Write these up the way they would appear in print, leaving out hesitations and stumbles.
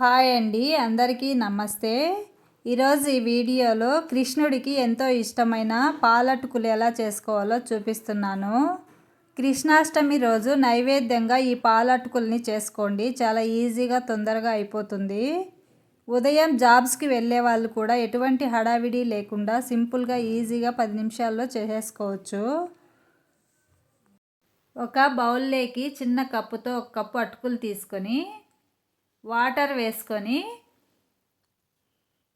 Hi అండి, అందరికీ నమస్తే. ఈరోజు ఈ వీడియోలో కృష్ణుడికి ఎంతో ఇష్టమైన పాలటుకులు ఎలా చేసుకోవాలో చూపిస్తున్నాను. కృష్ణాష్టమి రోజు నైవేద్యంగా ఈ పాలటుకుల్ని చేసుకోండి. చాలా ఈజీగా తొందరగా అయిపోతుంది. ఉదయం జాబ్స్కి వెళ్ళే వాళ్ళు కూడా ఎటువంటి హడావిడి లేకుండా సింపుల్గా ఈజీగా 10 నిమిషాల్లో చేసేసుకోవచ్చు. ఒక బౌల్లోకి చిన్న కప్పుతో 1 కప్పు అటుకులు తీసుకొని వాటర్ వేసుకొని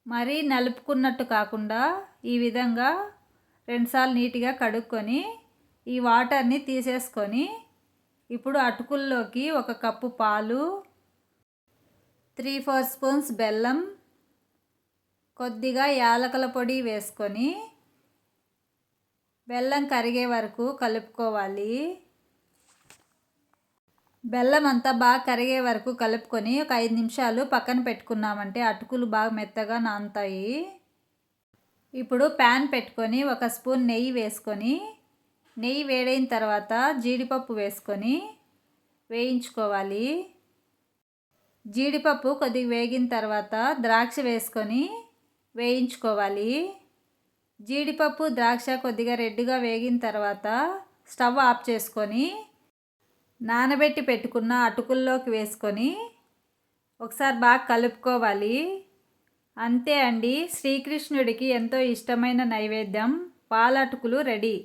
మరీ నలుపుకున్నట్టు కాకుండా ఈ విధంగా 2 సార్లు నీట్గా కడుక్కొని ఈ వాటర్ని తీసేసుకొని ఇప్పుడు అటుకుల్లోకి 1 కప్పు పాలు, 3-4 స్పూన్స్ బెల్లం, కొద్దిగా యాలకుల పొడి వేసుకొని బెల్లం కరిగే వరకు కలుపుకోవాలి. బెల్లం అంతా బాగా కరిగే వరకు కలుపుకొని ఒక 5 నిమిషాలు పక్కన పెట్టుకున్నామంటే అటుకులు బాగా మెత్తగా నానుతాయి. ఇప్పుడు ప్యాన్ పెట్టుకొని 1 స్పూన్ నెయ్యి వేసుకొని నెయ్యి వేడైన తర్వాత జీడిపప్పు వేసుకొని వేయించుకోవాలి. జీడిపప్పు కొద్దిగా వేగిన తర్వాత ద్రాక్ష వేసుకొని వేయించుకోవాలి. జీడిపప్పు ద్రాక్ష కొద్దిగా రెడ్గా వేగిన తర్వాత స్టవ్ ఆఫ్ చేసుకొని నానబెట్టి పెట్టుకున్న అటుకుల్లోకి వేసుకొని ఒకసారి బాగా కలుపుకోవాలి. అంతే అండి, శ్రీకృష్ణుడికి ఎంతో ఇష్టమైన నైవేద్యం పాలటుకులు రెడీ.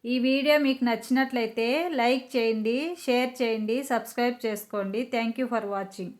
ఈ వీడియో మీకు నచ్చినట్లయితే లైక్ చేయండి, షేర్ చేయండి, సబ్స్క్రైబ్ చేసుకోండి. Thank you for watching.